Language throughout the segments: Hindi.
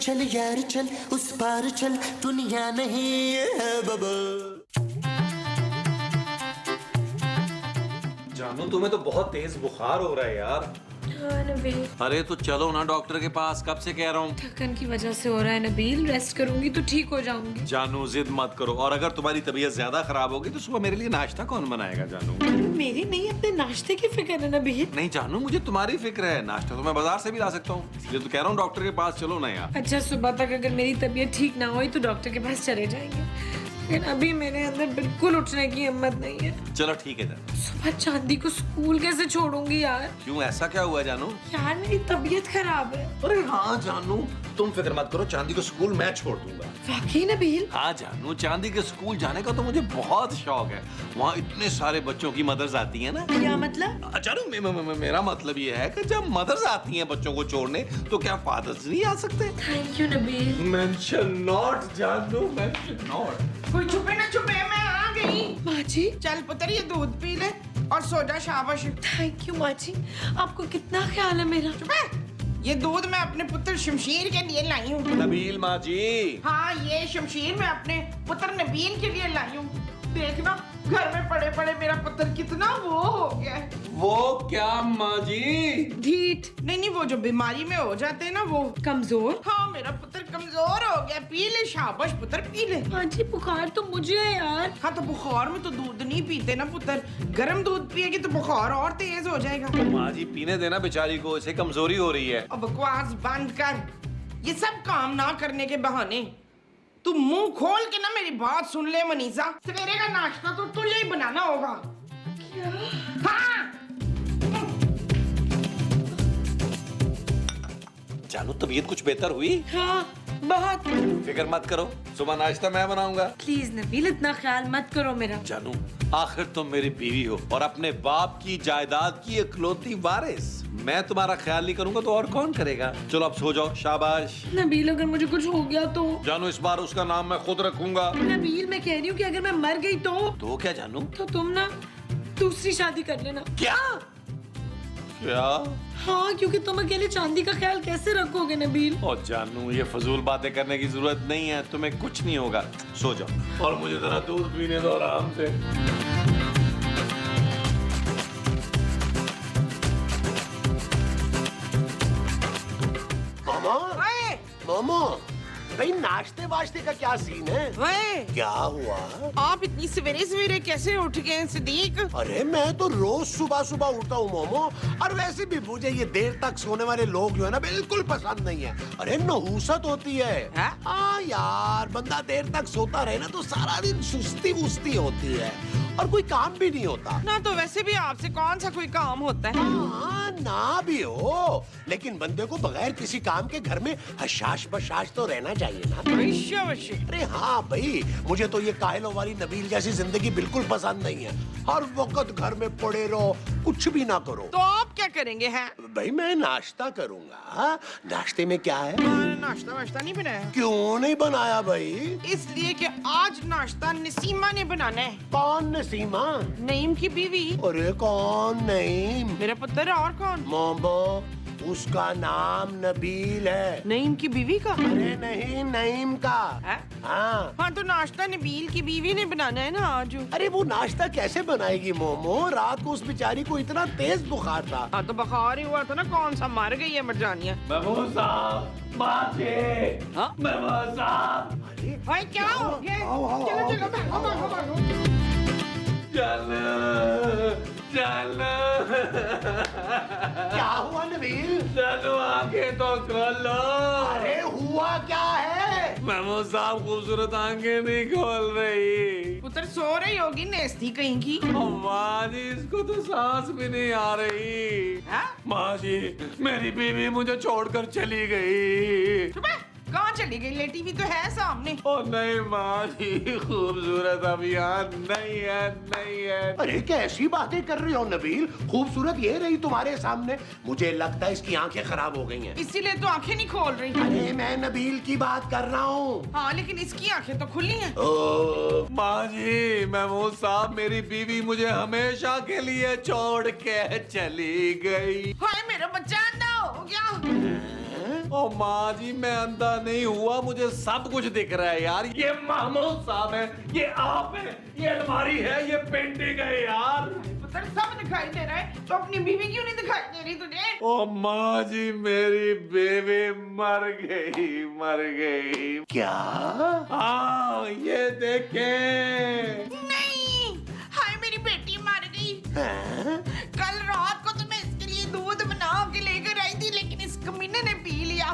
चल यार चल उस पार चल दुनिया नहीं है बबल। जानू तुम्हें तो बहुत तेज बुखार हो रहा है यार। हाँ नबील, अरे तो चलो ना डॉक्टर के पास, कब से कह रहा हूँ। थकन की वजह से हो रहा है नबील, रेस्ट करूंगी तो ठीक हो जाऊंगी। जानू जिद मत करो, और अगर तुम्हारी तबीयत ज्यादा खराब होगी तो सुबह मेरे लिए नाश्ता कौन बनाएगा जानू। मेरी नहीं, अपने नाश्ते की फिक्र है नबील। नहीं जानू, मुझे तुम्हारी फिक्र है। नाश्ता तो मैं बाजार से भी ला सकता हूँ, इसलिए तो कह रहा हूँ डॉक्टर के पास चलो ना यार। अच्छा, सुबह तक अगर मेरी तबीयत ठीक ना हुई तो डॉक्टर के पास चले जाएंगे, लेकिन अभी मेरे अंदर बिल्कुल उठने की हिम्मत नहीं है। चलो ठीक है जानू। सुबह चांदी को स्कूल कैसे छोड़ूंगी यार? क्यों, ऐसा क्या हुआ जानू? यार मेरी तबीयत खराब है। अरे हाँ जानू, तुम फिक्र मत करो, चांदी को स्कूल मैं छोड़ दूंगा। वाकई नबील? हाँ जानू, चांदी के स्कूल जाने का तो मुझे बहुत शौक है। वहाँ इतने सारे बच्चों की मदर्स आती है ना। क्या मतलब? जानू मेरा मतलब ये है कि जब मदर्स आती हैं बच्चों को छोड़ने तो क्या फादर्स नहीं आ सकते? Thank you Nabeel. Mention not जानू, मेंशन नॉट। कोई छुपे ना छुपे, मैं आ गई। माँ जी, चल पुत्र ये दूध पी ले और सो जा, शाबाश। थैंक यू माँ जी, आपको कितना ख्याल है मेरा। छुपे, ये दूध मैं अपने पुत्र शमशीर के लिए लाई हूँ। नबील माँ जी। हाँ, ये शमशीर मैं अपने पुत्र नबील के लिए लाई हूँ। देखना घर में पड़े पड़े मेरा पुत्र कितना वो हो गया है। वो क्या माँ जी? ढीठ, नहीं, वो जो बीमारी में हो जाते हैं ना वो। कमजोर। हाँ, मेरा पुत्र कमजोर हो गया। पी ले शाबाश पुत्र, पी ले। माँ जी बुखार तो मुझे है यार। हाँ तो बुखार में तो दूध नहीं पीते ना पुत्र, गर्म दूध पिएगी तो बुखार और तेज हो जाएगा। माँ जी पीने देना बेचारी को, इसे कमजोरी हो रही है। अब बकवास बंद कर, ये सब काम ना करने के बहाने। तू मुंह खोल के ना मेरी बात सुन ले मनीषा, सवेरे का नाश्ता तो तुझे ही बनाना होगा। क्या? हाँ। जानू तबीयत कुछ बेहतर हुई? हाँ बहुत। फिक्र मत करो, सुबह नाश्ता मैं बनाऊंगा। प्लीज नबील इतना ख्याल मत करो मेरा। जानू आखिर तुम मेरी बीवी हो और अपने बाप की जायदाद की इकलौती वारिस। मैं तुम्हारा ख्याल नहीं करूंगा तो और कौन करेगा। चलो अब सो जाओ, शाबाश। नबील अगर मुझे कुछ हो गया तो? जानू इस बार उसका नाम मैं खुद रखूंगा। नबील मैं कह रही हूँ कि अगर मैं मर गई तो क्या जानू? तो तुम ना दूसरी शादी कर लेना। क्या क्या? हाँ, क्योंकि तुम अकेले चांदी का ख्याल कैसे रखोगे नबील? और जानू ये फजूल बातें करने की जरूरत नहीं है, तुम्हें कुछ नहीं होगा। सो जाओ और मुझे जरा दूध पीने दो आराम से। मामा भाई नाश्ते वाश्ते का क्या सीन है? वे, क्या हुआ? आप इतनी सवेरे सवेरे कैसे उठ गए सिद्दीक? अरे मैं तो रोज सुबह सुबह उठता हूँ मोमो, और वैसे भी मुझे ये देर तक सोने वाले लोग जो है ना बिल्कुल पसंद नहीं है। अरे नहुसत होती है। हाँ यार, बंदा देर तक सोता रहे ना तो सारा दिन सुस्ती वुस्ती होती है और कोई काम भी नहीं होता ना। तो वैसे भी आपसे कौन सा कोई काम होता है? हाँ ना भी हो, लेकिन बंदे को बगैर किसी काम के घर में हशाश बशाश तो रहना चाहिए ना। अरे हाँ भाई, मुझे तो ये कायलों वाली नबील जैसी जिंदगी बिल्कुल पसंद नहीं है। हर वक्त घर में पड़े रहो, कुछ भी ना करो। तो आप क्या करेंगे? हैं भाई मैं नाश्ता करूंगा। नाश्ते में क्या है? नाश्ता वाश्ता नहीं बनाया? क्यों नहीं बनाया भाई? इसलिए कि आज नाश्ता नसीमा ने बनाना है। कौन नसीमा? नईम की बीवी। अरे कौन नईम? मेरा पुत्र। और कौन? मोमो, उसका नाम नबील है। नईम की बीवी का? अरे नहीं, नईम का। है? हाँ। हाँ तो नाश्ता नबील की बीवी ने बनाना है ना आज। अरे वो नाश्ता कैसे बनाएगी मोमो? रात को उस बेचारी को इतना तेज बुखार था। हाँ तो बुखार ही हुआ था ना, कौन सा मर गई है मरजानिया। महमूद साहब, माथे। हाँ? महमूद साहब। अरे भाई क्या हो गया? आओ, चलो चलो, भागो भागो भागो। चलो क्या हुआ नबील? चलो आंखें तो खोलो। अरे हुआ क्या है? महमूद साहब खूबसूरत आंखें नहीं खोल रही। पुत्र सो रही होगी नेस्ती कहीं की। माँ जी इसको तो सांस भी नहीं आ रही। हाँ? माँ जी मेरी बीवी मुझे छोड़कर चली गई। चुप है। कहाँ चली गई? लेटी भी तो है सामने। ओ नहीं माँ जी, खूबसूरत अभियान नहीं है, नहीं है। अरे कैसी बातें कर रही हो नबील? खूबसूरत ये रही तुम्हारे सामने। मुझे लगता है इसकी आंखें खराब हो गई हैं। इसीलिए तो आंखें नहीं खोल रही। अरे मैं नबील की बात कर रहा हूँ। हाँ लेकिन इसकी आंखें तो खुली हैं। माँ जी, महमूद साहब मेरी बीवी मुझे हमेशा के लिए छोड़ के चली गई। हाय मेरा बच्चा अंधा हो गया। ओ माँ जी मैं अंधा नहीं हुआ, मुझे सब कुछ दिख रहा है यार। ये महमूद साहब है, ये आप है, ये अलमारी है, ये पेंटिंग है यार। पुत्र सब दिखाई दे रहा है, तो अपनी बीवी क्यों नहीं दिखाई दे रही तुझे? ओ माँ जी मेरी बेबी मर गई, मर गई। क्या? हाँ ये देखें। नहीं, हाय मेरी बेटी मर गई। हैं? कल रात को तो मैं इसके लिए दूध बना के लेकर आई थी, लेकिन इस कमीने ने पी लिया।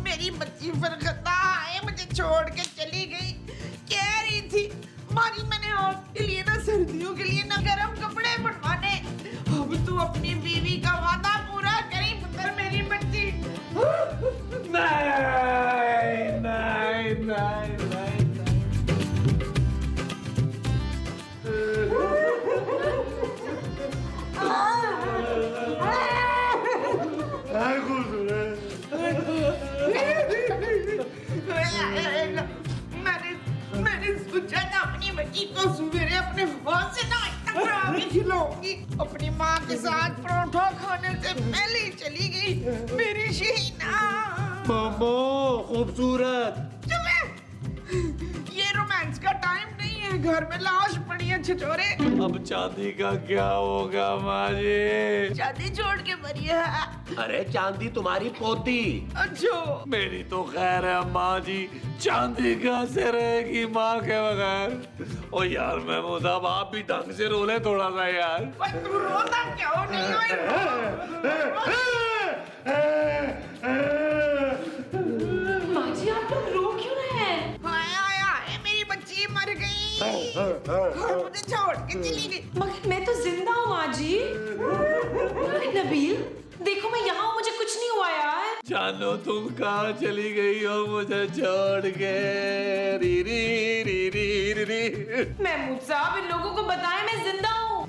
मेरी बच्ची फरगता आए मुझे छोड़ के चली गई। कह रही थी मारी मैंने आपके लिए ना सर्दियों के लिए ना गर्म कपड़े बनवाने। अब तू अपनी बीवी का वादा पूरा करी पुत्र मेरी बच्ची। नहीं नहीं नहीं नहीं। मैंने सोचा ना अपनी बच्ची को सवेरे अपने हाथ से नाश्ता करा के खिलाऊंगी। अपनी माँ के साथ परोठा खाने से पहले ही चली गई मेरी शहीना। मामो खूबसूरत। चुप है। ये रोमांस का टाइम नहीं है, घर में लाश पड़ी है छिछोरे। अब चांदी का क्या होगा माँ जी? शादी छोड़ के मरी है। अरे चांदी तुम्हारी पोती। अच्छा मेरी तो खैर है माँ जी, चांदी कहाँ से रहेगी माँ के बगैर? ओ यार महमूद साहब आप भी ढंग से रोले थोड़ा सा यार। पर तू रोता क्यों नहीं माँ जी आप लोग रो क्यों रहे हैं? हाय मेरी बच्ची मर गई और मुझे छोड़ के चली गई। मगर मैं तो जिंदा हूँ माँ जी। नबील देखो मैं यहाँ हूँ, मुझे कुछ नहीं हुआ यार। जानो तुम कहाँ चली गई हो मुझे छोड़ के? री री री री री री। महमूद साहब इन लोगों को बताएं मैं जिंदा हूँ।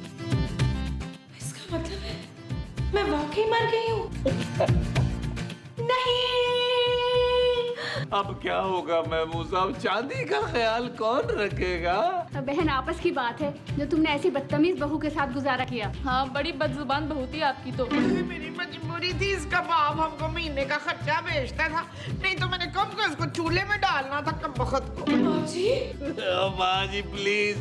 इसका मतलब है मैं वाकई मर गई हूँ। नहीं अब क्या होगा महमूद साहब? चांदी का ख्याल कौन रखेगा? बहन आपस की बात है जो तुमने ऐसी बदतमीज बहू के साथ गुजारा किया। हाँ बड़ी बदजुबान बहू थी आपकी तो। मेरी मजबूरी थी, इसका बाप हमको महीने का खर्चा भेजता था, नहीं तो मैंने कब को इसको चूल्हे में डालना था कम वक्त को। माँ जी ओ माँ जी प्लीज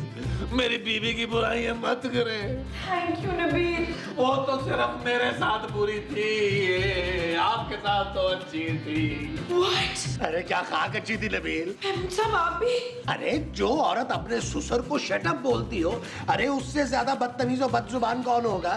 मेरी बीवी की बुराइयां मत करें। Thank you Nabeel. वो तो सिर्फ मेरे साथ बुरी थी, ये आपके साथ तो अच्छी थी। व्हाट? अरे क्या खाक अच्छी थी नबील? महमूद साहब आप भी? अरे जो औरत अपने ससुर को शटअप बोलती हो, अरे उससे ज्यादा बदतमीज और बदजुबान कौन होगा?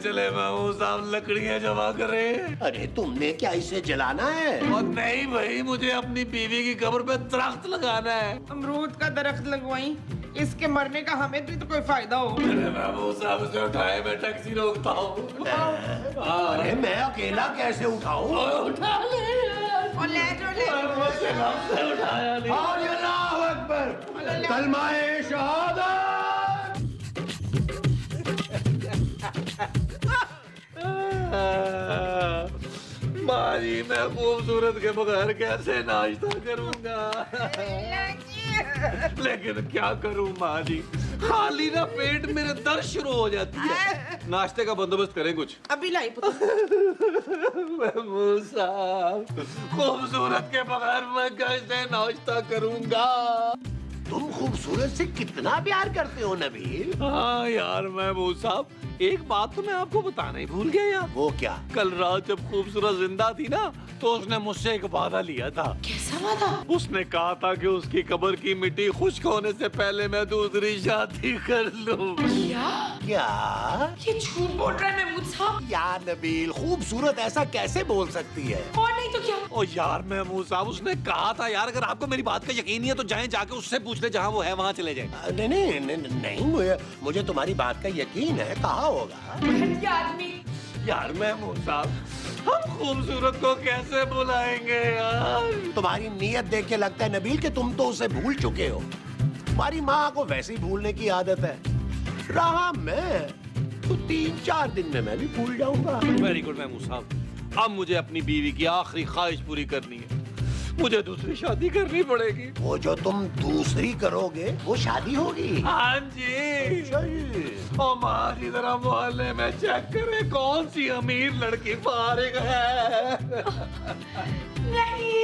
चले महमूद साहब लकड़ियां जमा करें। अरे तुमने क्या इसे जलाना है? और नहीं भाई मुझे अपनी बीवी की कब्र पे दरख्त लगाना है। अमरूद का दरख्त लगवाई, इसके मरने का हमें भी तो कोई फायदा हो। अरे महमूद साहब उसे उठाए, मैं टैक्सी रोकता हूँ। अरे मैं अकेला कैसे उठाऊं? उठा ले और ले जो ले। मुझसे हमसे उठाया नहीं। और अल्लाहु अकबर, कलमाए शहादत। माँ जी मैं खूबसूरत के बगैर कैसे नाश्ता करूंगा? लेकिन क्या करूं माँ जी, खाली ना पेट मेरे दर्द शुरू हो जाती है। नाश्ते का बंदोबस्त करें कुछ। अभी लाई पुत्र। महमूद साहब खूबसूरत के बगैर मैं कैसे नाश्ता करूंगा? तुम खूबसूरत से कितना प्यार करते हो नबील? हाँ यार महमूद साहब एक बात तो मैं आपको बताना ही भूल गया यार। वो क्या? कल रात जब खूबसूरत जिंदा थी ना तो उसने मुझसे एक वादा लिया था। कैसा वादा? उसने कहा था कि उसकी कब्र की मिट्टी खुश्क होने से पहले मैं दूसरी शादी कर लूं। क्या? क्या? ये झूठ बोल रहा है महमूद साहब। यार नबील खूबसूरत ऐसा कैसे बोल सकती है? और नहीं तो क्या? ओ यार महमूद साहब उसने कहा था यार, अगर आपको मेरी बात का यकीन नहीं है तो जाएं जाके उससे पूछ ले, जहां वो है वहां चले जाएं। नहीं नहीं नहीं, नहीं मुझे तुम्हारी बात का यकीन है, कहा होगा। ये आदमी। यार महमूद साहब हम खूबसूरत को कैसे बुलाएंगे यार? तुम्हारी नीयत देख के लगता है नबील कि तुम तो उसे भूल चुके हो। तुम्हारी माँ को वैसे ही भूलने की आदत है। रहा मैं तो 3-4 दिन में मैं भी भूल जाऊंगा। वेरी गुड महमूद साहब, अब मुझे अपनी बीवी की आखिरी ख्वाहिश पूरी करनी है। मुझे दूसरी शादी करनी पड़ेगी। वो जो तुम दूसरी करोगे वो शादी होगी। हाँ जी। अच्छा जी। ओ माँ जी जरा मोहल्ले में चेक करे कौन सी अमीर लड़की फारिग है। नहीं।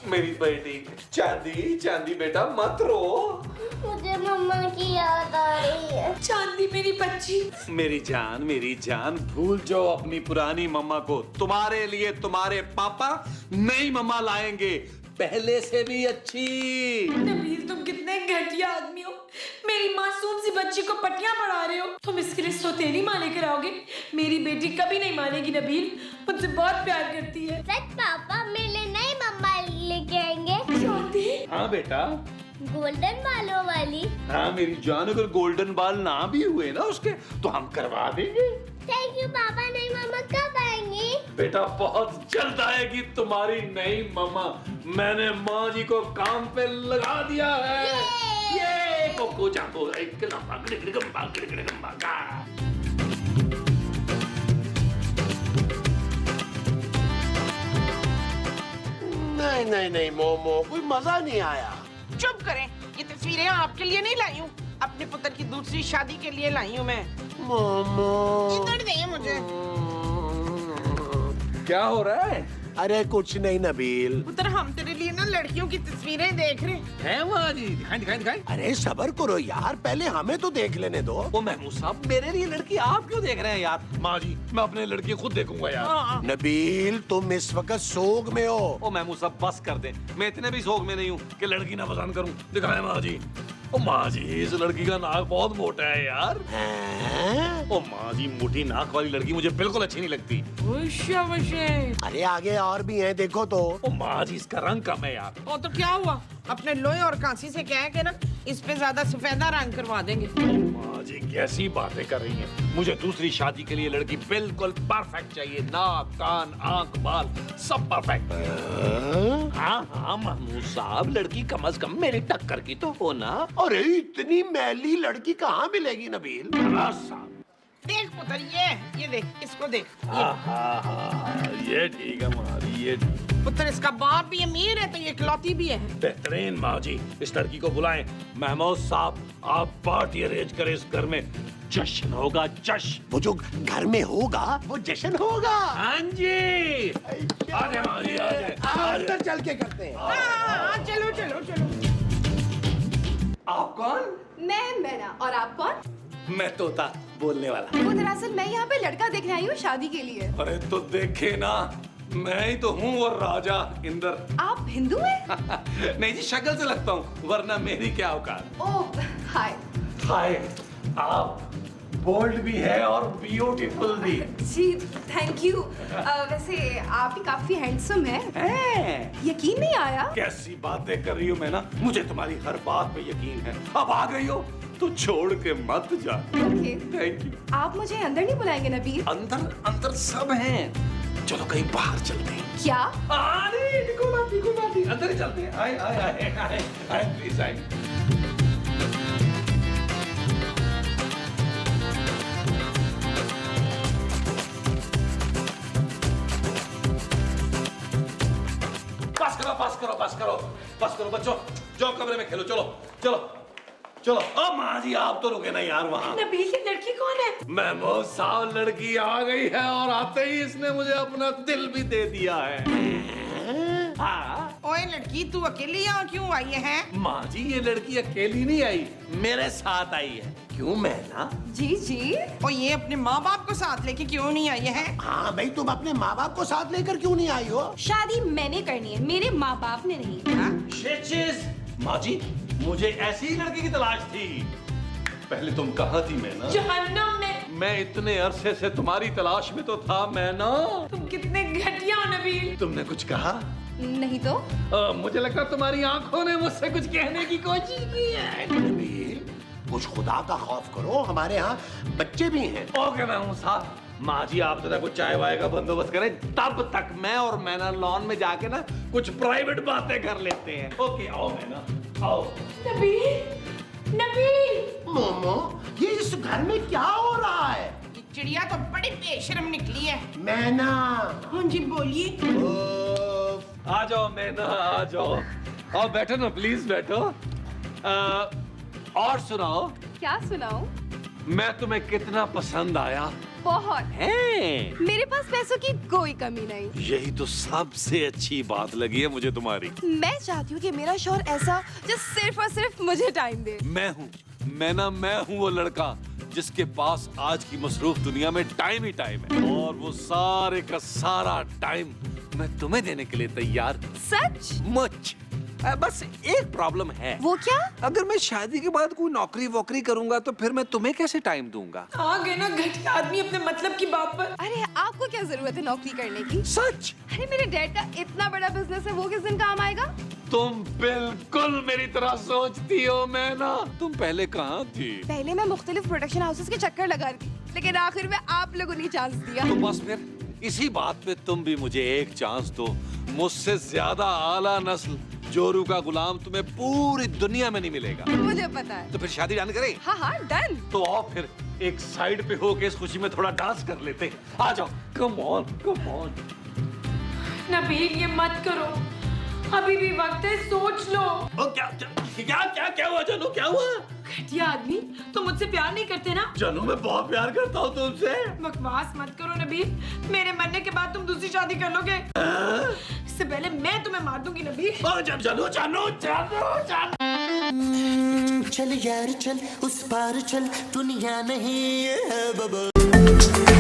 मेरी बेटी चांदी, चांदी बेटा मत रो। मुझे मम्मा की याद आ रही है। चांदी मेरी बच्ची। मेरी जान भूल जाओ अपनी पुरानी मम्मा को। तुम्हारे लिए तुम्हारे पापा नई मम्मा लाएंगे, पहले से भी अच्छी। नबील तुम कितने घटिया आदमी हो। मेरी मासूम सी बच्ची को पटियां पढ़ा रहे हो। तुम इसके लिए सौतेली माँ लेकर आओगे। मेरी बेटी कभी नहीं मानेगी नबील, मुझसे बहुत प्यार करती है। सच पापा मेरे लिए नई मम्मा लेके आएंगे। चांदी। हाँ बेटा। गोल्डन बालों वाली। हाँ मेरी जान, अगर गोल्डन बाल ना भी हुए ना उसके तो हम करवा देंगे। थैंक यू पापा। नई मम्मा कब आएंगी? बेटा बहुत जल्द आएगी तुम्हारी नई मम्मा। मैंने माँ जी को काम पे लगा दिया है। ये कोको जाको एक लंबा गिड़गिड़गंबा गिड़गिड़गंबा का। नहीं मोमो, कोई मजा नहीं आया। चुप करें, ये तस्वीरें आपके लिए नहीं लाई हूँ, अपने पुत्र की दूसरी शादी के लिए लाई हूँ मैं। मोमो इधर दे मुझे। क्या हो रहा है? अरे कुछ नहीं नबील। पुत्र हम तेरे लिए ना लड़कियों की तस्वीरें देख रहे हैं माँ जी, दिखाएं। अरे सब्र करो यार, पहले हमें तो देख लेने दो। ओ महमूद साहब, मेरे लिए लड़की आप क्यों देख रहे हैं यार? माँ जी मैं अपने लड़की खुद देखूंगा यार। हाँ। नबील तुम इस वक्त सोग में हो। ओ महमूद साहब बस कर दे, मैं इतने भी शौक में नहीं हूँ कि लड़की ना पसंद करूँ। दिखाएं माँ जी। ओ माँ जी इस लड़की का नाक बहुत मोटा है यार। हैं? ओ माँ जी मोटी नाक वाली लड़की मुझे बिल्कुल अच्छी नहीं लगती। अरे आगे और भी हैं, देखो तो। ओ माँ जी इसका रंग कम है यार। ओ तो क्या हुआ, अपने लोहे और कांसी से कह के ना इस पे ज्यादा सफेदा रंग करवा देंगे। माँ जी कैसी बातें कर रही हैं? मुझे दूसरी शादी के लिए लड़की बिल्कुल परफेक्ट चाहिए। नाक, कान, आंख, बाल सब परफेक्ट। हाँ महमूद साहब, लड़की कम से कम मेरी टक्कर की तो हो ना। अरे इतनी मैली लड़की कहाँ मिलेगी नबील? देख पुत्र, ये देख, इसको देख। ये ठीक है माँ जी, ये ठीक। पुत्र इसका बाप भी अमीर है तो ये इकलौती भी है। बेहतरीन माँ जी, इस लड़की को बुलाएं। महमूद साहब आप पार्टी अरेंज करें, इस घर में जश्न होगा, जश्न। वो जो घर में होगा वो जश्न होगा। हाँ जी आजे माँ जी, आजे। अंदर चल के करते हैं। हाँ, चलो चलो चलो। आप कौन? मैं मैना, और आप कौन? मैं तोता बोलने वाला। वो दरअसल मैं यहाँ पे लड़का देखने आई हूँ शादी के लिए। अरे तो देखे ना, मैं ही तो हूँ और राजा इंदर। आप हिंदू हैं? नहीं जी, शक्ल से लगता हूँ, वरना मेरी क्या औकात। ओह हाय। हाय, आप बोल्ड भी है और ब्यूटीफुल भी। जी थैंक यू। वैसे आप भी काफी हैंडसम हैं। यकीन नहीं आया। कैसी बातें कर रही हो मैं ना, मुझे तुम्हारी हर बात पे यकीन है। अब आ गई हो तो छोड़ के मत जा। Okay thank you. आप मुझे अंदर नहीं बुलाएंगे नबील? अंदर सब हैं। चलो कहीं बाहर चलते हैं। क्या? अरे निको बात, अंदर ही चलते हैं। आए प्लीज आए। बस करो बच्चों, जाओ कमरे में खेलो। चलो। अब माँ जी आप तो रुके ना यार वहाँ। नबील ये लड़की कौन है? महमूद साहब लड़की आ गई है और आते ही इसने मुझे अपना दिल भी दे दिया है। हाँ। ओए लड़की तू अकेली यहाँ क्यों आई है? माँ जी ये लड़की अकेली नहीं आई, मेरे साथ आई है। क्यों मैना? जी। और ये अपने माँ बाप को साथ लेके क्यों नहीं आई है? हाँ भाई, तुम अपने माँ बाप को साथ लेकर क्यों नहीं आई हो? शादी मैंने करनी है, मेरे माँ बाप ने नहीं। माँ जी मुझे ऐसी ही लड़की की तलाश थी। पहले तुम कहाँ थी मैना? जहन्नम में। मैं इतने अरसे से तुम्हारी तलाश में तो था मैना। तुम कितने घटिया हो नबील। तुमने कुछ कहा? नहीं तो? मुझे लगता तुम्हारी आंखों ने मुझसे कुछ कहने की कोशिश की है। नबील, कुछ खुदा का खौफ करो, हमारे यहाँ बच्चे भी हैं। ओके महमूद साहब, माँ जी आप जरा कुछ चाय वाय का बंदोबस्त करें, तब तक मैं और मैना लॉन में जाके ना कुछ प्राइवेट बातें कर लेते हैं। ओके आओ मैना, आओ। नबील मोमो, ये इस घर में क्या हो रहा है? ये चिड़िया तो बड़ी बेशर्म निकली है। मैना। हाँ जी बोलिए। आ जाओ मैना, आ जाओ। आओ बैठो ना, प्लीज बैठो। और सुनाओ, क्या सुनाऊं? मैं तुम्हें कितना पसंद आया? बहुत। है? मेरे पास पैसों की कोई कमी नहीं। यही तो सबसे अच्छी बात लगी है मुझे तुम्हारी। मैं चाहती हूँ कि मेरा शौहर ऐसा जो सिर्फ और सिर्फ मुझे टाइम दे। मैं हूँ, मैं हूँ वो लड़का जिसके पास आज की मसरूफ दुनिया में टाइम ही टाइम है, और वो सारे का सारा टाइम मैं तुम्हें देने के लिए तैयार। सच? मच। बस एक प्रॉब्लम है। वो क्या? अगर मैं शादी के बाद कोई नौकरी वोकरी करूंगा तो फिर मैं तुम्हें कैसे टाइम दूंगा? आ गए ना घटिया आदमी अपने मतलब की बात पर। अरे आपको क्या जरूरत है नौकरी करने की? सच? अरे मेरे डैड का इतना बड़ा बिजनेस है, वो किस दिन काम आएगा? तुम बिल्कुल मेरी तरह सोचती हो मैना। तुम पहले कहाँ थी? पहले मैं मुख्तलिफ प्रोडक्शन हाउसेस के चक्कर लगा रही थी, लेकिन आखिर में आप लोगों ने चांस दिया। तो बस फिर इसी बात पे तुम भी मुझे एक चांस दो। मुझसे ज्यादा आला नस्ल जोरू का गुलाम तुम्हें पूरी दुनिया में नहीं मिलेगा। मुझे पता है। तो फिर शादी डन करें? हाँ हाँ डन। तो आओ फिर एक साइड पे होके इस खुशी में थोड़ा डांस कर लेते हैं। आ जाओ, come on come on. Nabeel ये मत करो, अभी भी वक्त है, सोच लो। ओ क्या क्या क्या क्या हुआ जानू, क्या हुआ? घटिया आदमी, तुम मुझसे प्यार नहीं करते ना? जानू मैं बहुत प्यार करता हूँ तुमसे। बकवास मत करो नबील, मेरे मरने के बाद तुम दूसरी शादी कर लोगे। इससे पहले मैं तुम्हें मार दूंगी नबील। जानू जानू जानू जानू। चल यार चल, उस पार चल, दुनिया नहीं है बाबा।